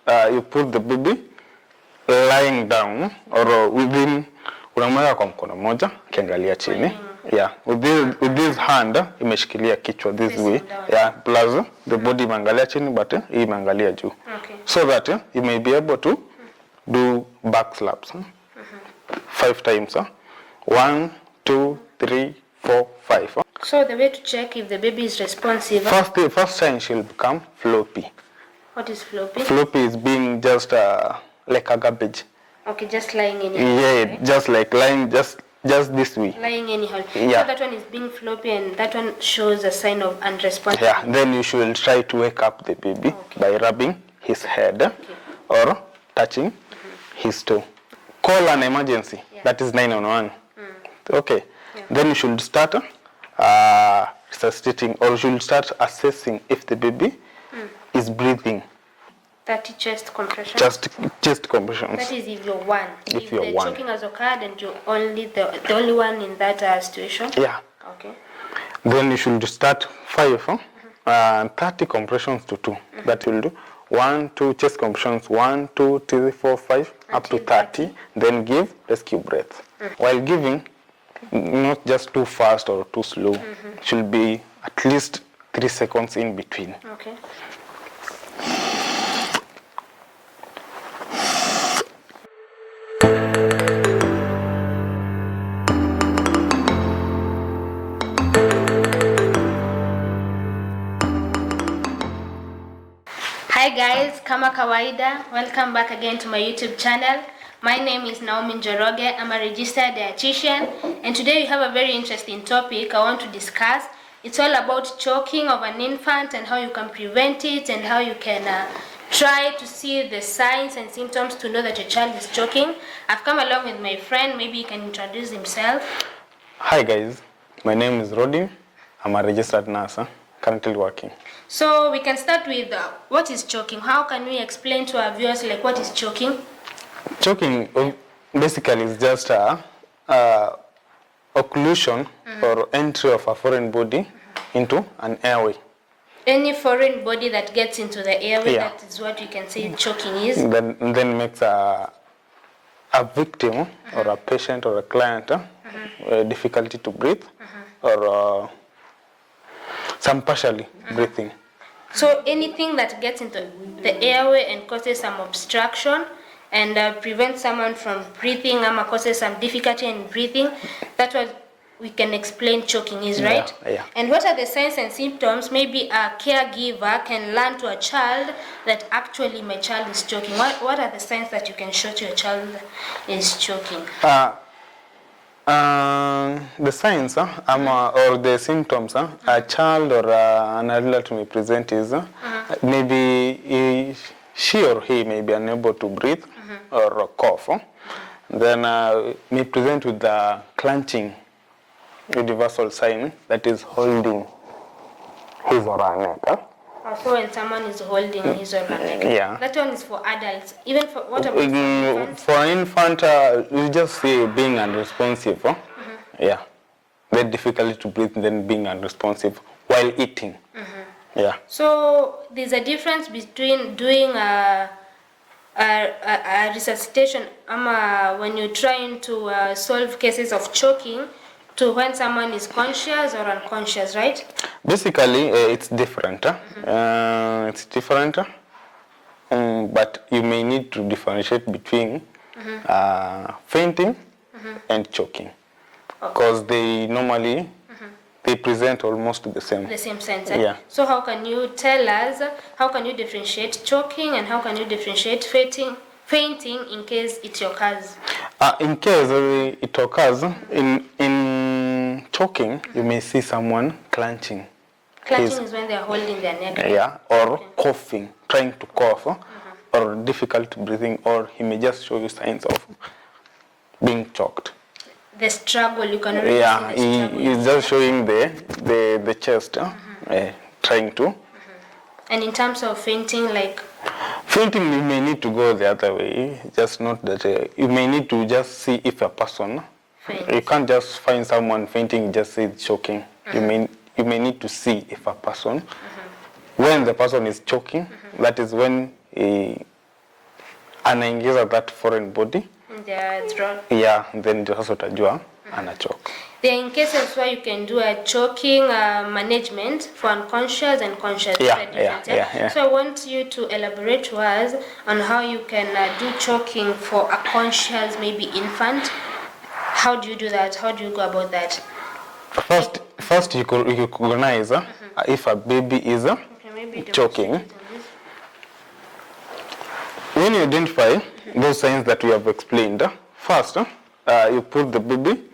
you put the baby lying down or within, unamweka kwa mkono moja kiangalia chini. Yeah, with this hand imeshikilia kichwa this way. Yeah, plus the body imeangalia chini but hii imeangalia juu. Okay. So that you may be able to do back slaps. 5 times. 1, 2, 3, 4, 5. So the way to check if the baby is responsive. First sign she'll become floppy. What is floppy? Floppy is being just like a garbage. Okay, just lying anyhow. Yeah, right? Just like lying just this way. Lying anyhow. Yeah. So that one is being floppy and that one shows a sign of unresponsive. Yeah, then you should try to wake up the baby by rubbing his head or touching his toe. Call an emergency. That is 911. Okay. Yeah. Then you should start resuscitating or you should start assessing if the baby is breathing. 30 chest compressions? Just chest compressions. That is if you're one. If you're the one. choking has occurred and you're only the only one in that situation? Yeah. Okay. Then you should start 5 30 compressions to 2. That will do 1, 2 chest compressions, 1, 2, 3, 4, 5 up to 30. Then give rescue breath. While giving, not just too fast or too slow. Should be at least 3 seconds in between. Okay. Hi guys, kama kawaida, welcome back again to my YouTube channel. My name is Naomi Njoroge. I'm a registered dietitian, and today we have a very interesting topic I want to discuss. It's all about choking of an infant and how you can prevent it and how you can try to see the signs and symptoms to know that your child is choking. I've come along with my friend. Maybe he can introduce himself. Hi guys, my name is Rodin. I'm a registered nurse, currently working. So we can start with what is choking. How can we explain to our viewers like what is choking? Choking basically is just occlusion or entry of a foreign body into an airway. Any foreign body that gets into the airway, that is what you can say choking is. Then makes a victim or a patient or a client difficulty to breathe or some partially breathing. So anything that gets into the airway and causes some obstruction and prevents someone from breathing or causes some difficulty in breathing, that's what we can explain choking is, right? Yeah. And what are the signs and symptoms? Maybe a caregiver can learn to a child that actually my child is choking. What are the signs that you can show to your child is choking? The signs or the symptoms a child or an adult may present is maybe she or he may be unable to breathe or cough. Then may present with the clenching universal sign that is holding his or her neck. So when someone is holding his or her neck. Yeah. That one is for adults. Even for what about for infants? For infant, you just see being unresponsive. Yeah. Very difficult to breathe, then being unresponsive while eating. Yeah. So there's a difference between doing a resuscitation when you're trying to solve cases of choking to when someone is conscious or unconscious, right? Basically, it's different. It's different, but you may need to differentiate between fainting and choking, because they normally they present almost the same. The same sense. Yeah. So how can you tell us? How can you differentiate choking and how can you differentiate fainting in case it occurs? In case it occurs in choking, you may see someone clenching. Clenching is when they are holding their neck. Yeah, or coughing, trying to cough, or difficult breathing, or he may just show you signs of being choked. The struggle, you can already see the struggle. He's just showing the chest, trying to. And in terms of fainting, like? Fainting, you may need to go the other way, just not that, you may need to just see if a person, you can't just find someone fainting, just say it's choking. You may need to see if a person, when the person is choking, that is when anaingiza that foreign body in their throat. Yeah, then ndio sasa utajua anachoka. There are in cases where you can do a choking management for unconscious and conscious. Yeah. So I want you to elaborate to us on how you can do choking for a conscious, maybe infant. How do you do that? How do you go about that? First you recognize if a baby is choking. When you identify those signs that we have explained, first you put the baby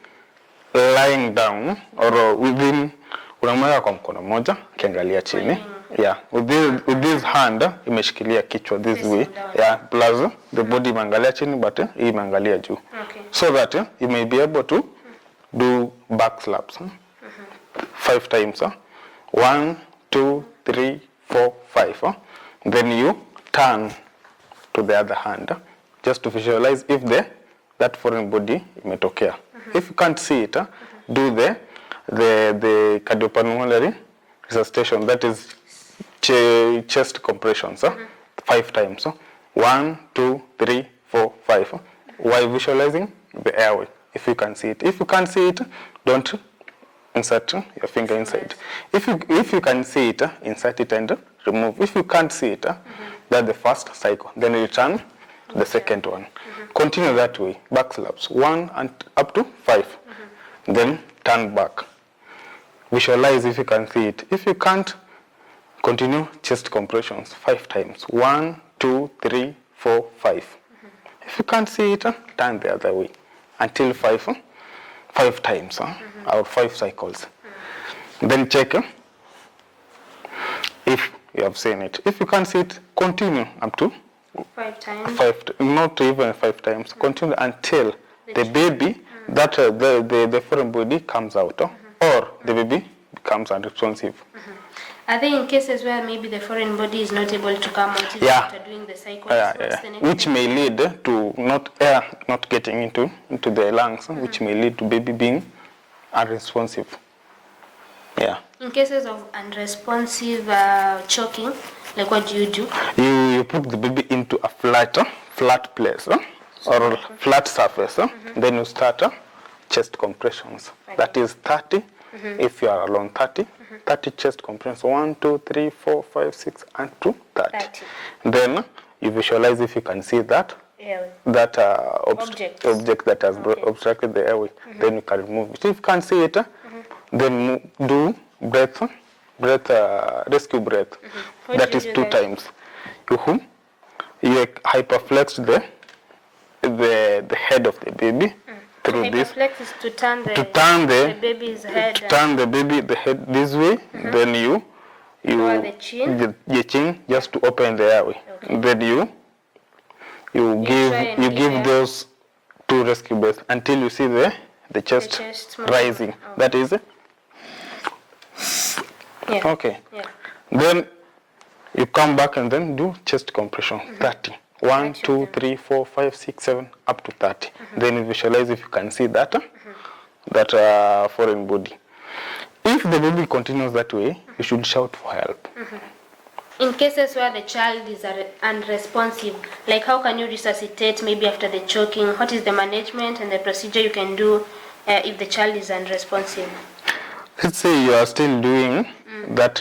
lying down or within, unamweka kwa mkono moja kiangalia chini. Yeah, with this hand imeshikilia kichwa this way. Yeah, plus the body imeangalia chini but hii imeangalia juu. Okay. So that you may be able to do back slaps 5 times. 1, 2, 3, 4, 5. Then you turn to the other hand just to visualize if that foreign body imetokea. If you can't see it, do the cardiopulmonary resuscitation, that is chest compressions 5 times. 1, 2, 3, 4, 5 while visualizing the airway if you can see it. If you can't see it, don't insert your finger inside. If you can see it, insert it and remove. If you can't see it, that's the first cycle. Then return to the second one. Continue that way. Back slaps 1 and up to 5. Then turn back. Visualize if you can see it. If you can't, continue chest compressions 5 times. 1, 2, 3, 4, 5. If you can't see it, turn the other way until 5 times or 5 cycles. Then check if you have seen it. If you can't see it, continue up to 5 times. Not even 5 times. Continue until the baby, that the foreign body comes out or the baby becomes unresponsive. Are they in cases where maybe the foreign body is not able to come out after doing the cycle? Which may lead to air not getting into the lungs, which may lead to baby being unresponsive. Yeah. In cases of unresponsive choking, like what do you do? You put the baby into a flat place or flat surface. Then you start chest compressions. Okay. That is 30. If you are alone, 30 chest compressions. 1, 2, 3, 4, 5, 6, and to 30. Then you visualize if you can see that object that has obstructed the airway. Then you can remove it. If you can't see it, then do rescue breath. That is 2 times. You hyperflex the head of the baby through this. Hyperflex is to turn the baby's head. To turn the head this way. Then you the chin. The chin just to open the airway. Okay. Then you give those 2 rescue breaths until you see the chest rising. Okay. That is it. Yeah. Okay. Yeah. Then you come back and then do chest compression 30. 1, 2, 3, 4, 5, 6, 7, up to 30. Then you visualize if you can see that foreign body. If the baby continues that way, you should shout for help. In cases where the child is unresponsive, like how can you resuscitate maybe after the choking? What is the management and the procedure you can do if the child is unresponsive? Let's say you are still doing that,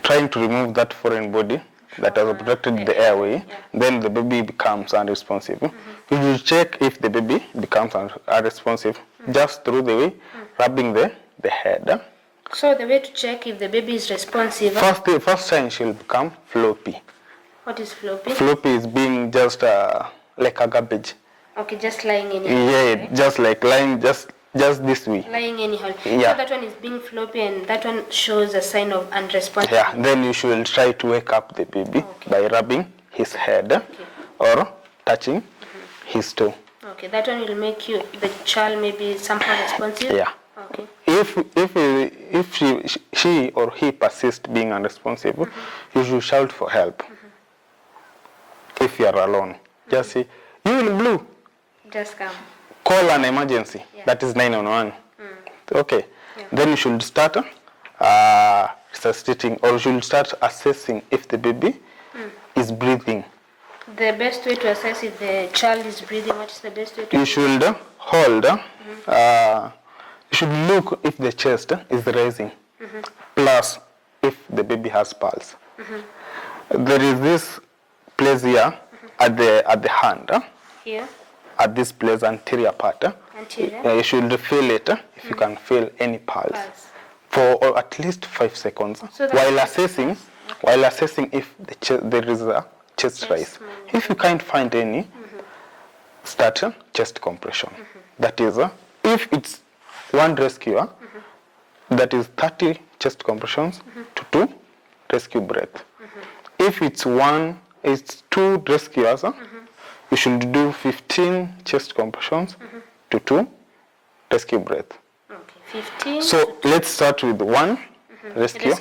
trying to remove that foreign body that has obstructed the airway, then the baby becomes unresponsive. You will check if the baby becomes unresponsive just through the way rubbing the head. So the way to check if the baby is responsive? First sign she'll become floppy. What is floppy? Floppy is being just like a garbage. Okay, just lying anyhow. Yeah, right? Just like lying just this way. Lying anyhow. Yeah. So that one is being floppy and that one shows a sign of unresponsive. Yeah, then you should try to wake up the baby by rubbing his head or touching his toe. Okay, that one will make the child maybe somehow responsive? Yeah. Okay. If she or he persists being unresponsive, you should shout for help. If you are alone, just say, "You in blue." Just come. Call an emergency. That is 911. Okay. Yeah. Then you should start resuscitating, or you should start assessing if the baby is breathing. the best way to assess if the child is breathing, what is the best way to You should hold, you should look if the chest is raising, plus if the baby has pulse. There is this place here at the hand, Here? at this place, anterior part. Anterior? You should feel it if you can feel any pulse. For at least 5 seconds, So while assessing if there is a chest rise. If you can't find any, start chest compression. That is, if it's one rescuer, that is 30 chest compressions to 2 rescue breath. If it's two rescuers, you should do 15 chest compressions to 2 rescue breath. Okay, 15. So let's start with one rescuer.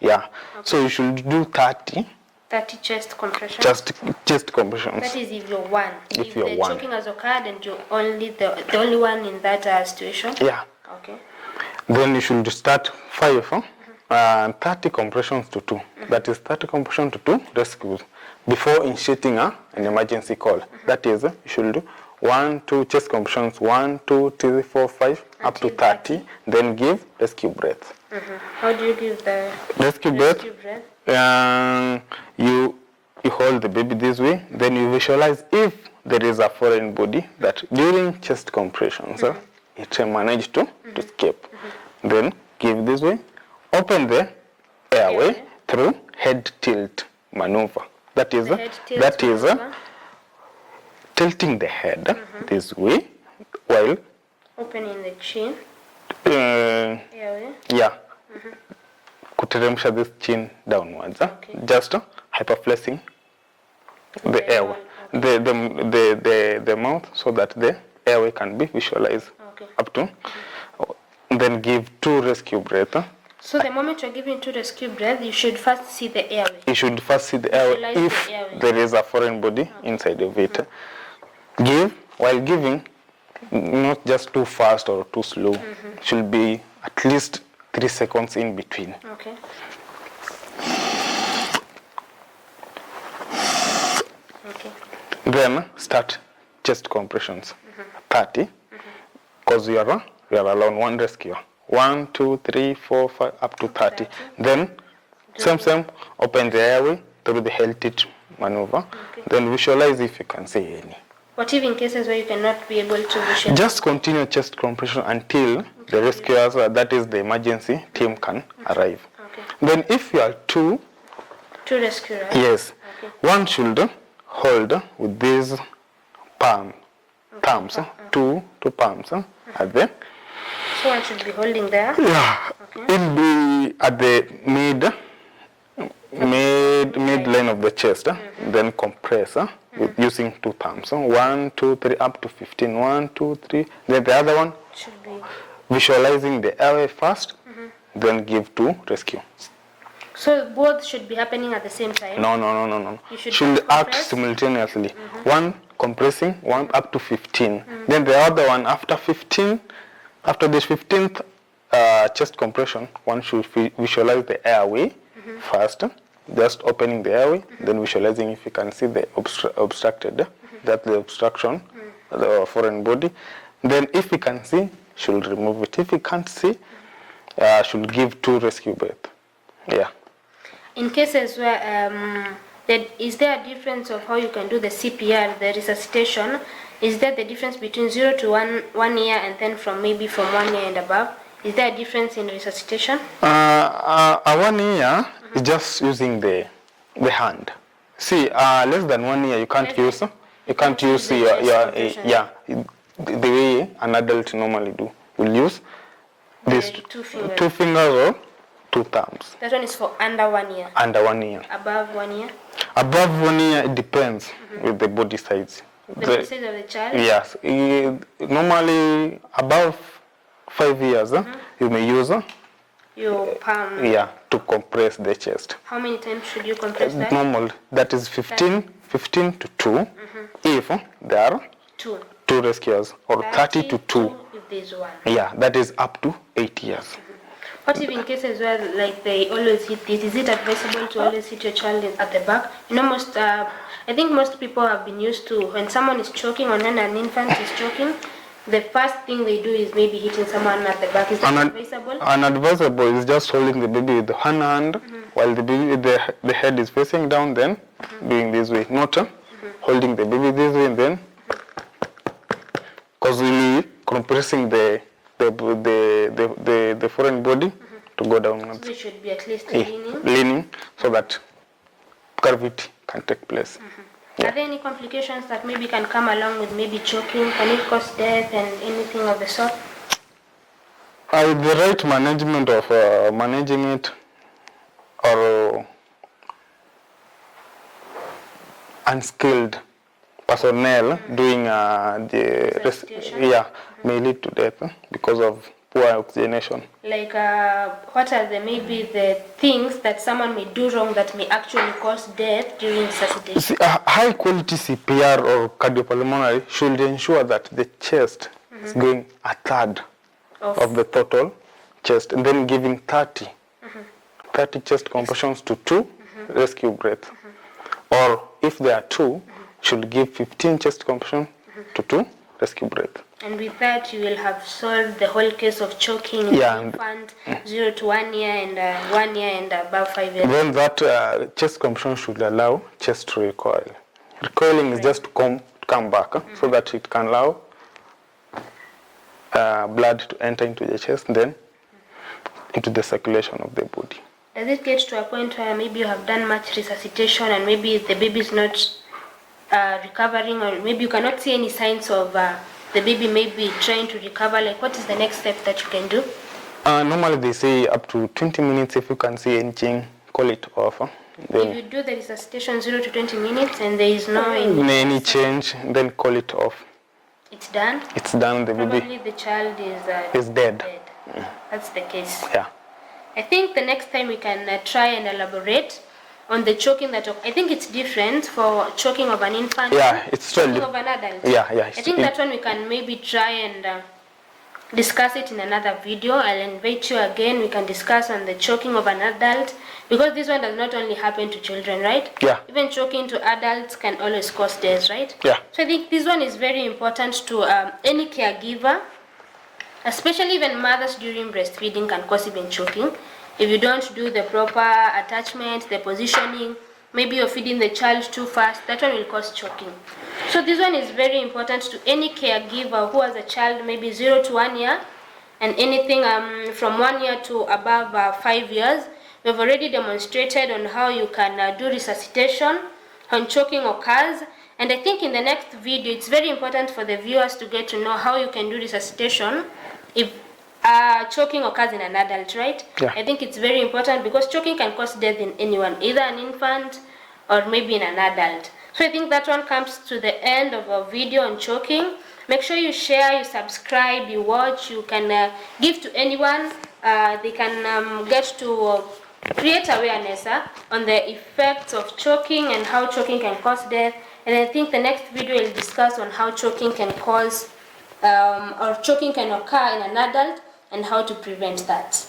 Yeah. Okay. So you should do 30. 30 chest compressions. Chest compressions. That is if you're one. If you're the one. choking has occurred and you're only the only one in that situation. Yeah. Okay. Then you should start 5 and 30 compressions to 2. That is 30 compressions to 2 rescues before initiating an emergency call. That is, you should do 1, 2 chest compressions, 1, 2, 3, 4, 5, up to 30. Then give rescue breath. How do you give the Rescue breath? You hold the baby this way. Then you visualize if there is a foreign body that during chest compressions it managed to escape. Then give this way. Open the airway through head tilt maneuver. That is tilting the head this way while opening the chin. Airway. Yeah. Kuteremsha this chin downwards. Just hyperflexing the airway, the mouth, so that the airway can be visualized up to. Then give 2 rescue breath. So the moment you're giving 2 rescue breath, you should first see the airway. You should first see the airway if there is a foreign body inside of it. Give, while giving, not just too fast or too slow. Should be at least 3 seconds in between. Okay. Okay. Then start chest compressions. 30, because you are alone, one rescuer. 1, 2, 3, 4, 5, up to 30. Then same, open the airway through the head tilt maneuver. Then visualize if you can see any. What if in cases where you cannot be able to visualize? Just continue chest compression until the rescuers, that is the emergency team, can arrive. Okay. Then if you are 2 rescuers. Yes. One should hold with these thumbs, 2 palms at the. So one should be holding there. Yeah. It'll be at the mid line of the chest. Then compress with using 2 thumbs. 1, 2, 3, up to 15. 1, 2, 3. Then the other one should be visualizing the airway first. Then give 2 rescue. So both should be happening at the same time? No. You should act simultaneously. One compressing, one up to 15. Then the other one after 15. After this 15th chest compression, one should visualize the airway first, just opening the airway, then visualizing if you can see the obstructed, that's the obstruction, the foreign body. Then if you can see, should remove it. If you can't see, should give 2 rescue breath. Yeah. In cases where, is there a difference of how you can do the CPR, the resuscitation? Is there the difference between 0 to 1 year and then from 1 year and above? Is there a difference in resuscitation? A 1 year is just using the hand. See, less than 1 year you can't use your the way an adult normally do. We'll use these 2 fingers or 2 thumbs. That one is for under 1 year. Under 1 year. Above 1 year? Above 1 year, it depends with the body size. The body size of the child? Yes. Normally, above 5 years, you may use your palm. Yeah, to compress the chest. How many times should you compress that? Normal. That is 15 to 2. If there are 2 rescuers, or 30 to 2. If there's 1. Yeah, that is up to 8 years. What if in cases where like they always hit this? Is it advisable to always hit your child at the back? You know, I think most people have been used to when someone is choking or when an infant is choking, the first thing they do is maybe hitting someone at the back. Is that advisable? Unadvisable is just holding the baby with one hand while the baby the head is facing down, then doing this way, not holding the baby this way and then causally compressing the foreign body to go downwards. So they should be at least leaning. Leaning so that cavity can take place. Are there any complications that maybe can come along with maybe choking? Can it cause death and anything of the sort? With the right management of managing it, or unskilled personnel doing may lead to death because of poor oxygenation. Like what are maybe the things that someone may do wrong that may actually cause death during resuscitation? See, high quality CPR or cardiopulmonary should ensure that the chest is going a third of the total chest, and then giving 30 chest compressions to 2 rescue breath. Or if there are 2, should give 15 chest compressions to 2 rescue breath. And with that, you will have solved the whole case of choking in the infant 0 to 1 year and 1 year and above 5 years. Then that chest compression should allow chest to recoil. Recoiling is just to come back so that it can allow blood to enter into the chest, then into the circulation of the body. Does it get to a point where maybe you have done much resuscitation and maybe the baby is not recovering, or maybe you cannot see any signs of the baby may be trying to recover? Like, what is the next step that you can do? Normally they say up to 20 minutes. If you can see anything, call it off. Then if you do the resuscitation 0 to 20 minutes and there is no any change, then call it off. It's done? It's done. The Probably baby the child is dead. That's the case. Yeah. I think the next time we can try and elaborate on the choking that I think it's different for choking of an infant. Yeah, it's choking of an adult. Yeah. I think that one we can maybe try and discuss it in another video. I'll invite you again. We can discuss on the choking of an adult, because this one does not only happen to children, right? Yeah. Even choking to adults can always cause death, right? Yeah. So I think this one is very important to any caregiver, especially even mothers during breastfeeding can cause even choking. If you don't do the proper attachment, the positioning, maybe you're feeding the child too fast, that one will cause choking. So this one is very important to any caregiver who has a child maybe 0 to 1 year and anything from 1 year to above 5 years. We've already demonstrated on how you can do resuscitation when choking occurs. And I think in the next video, it's very important for the viewers to get to know how you can do resuscitation if choking occurs in an adult, right? Yeah. I think it's very important because choking can cause death in anyone, either an infant or maybe in an adult. So I think that one comes to the end of our video on choking. Make sure you share, you subscribe, you watch, you can give to anyone. They can get to create awareness on the effects of choking and how choking can cause death. And I think the next video will discuss on how choking can cause or choking can occur in an adult and how to prevent that.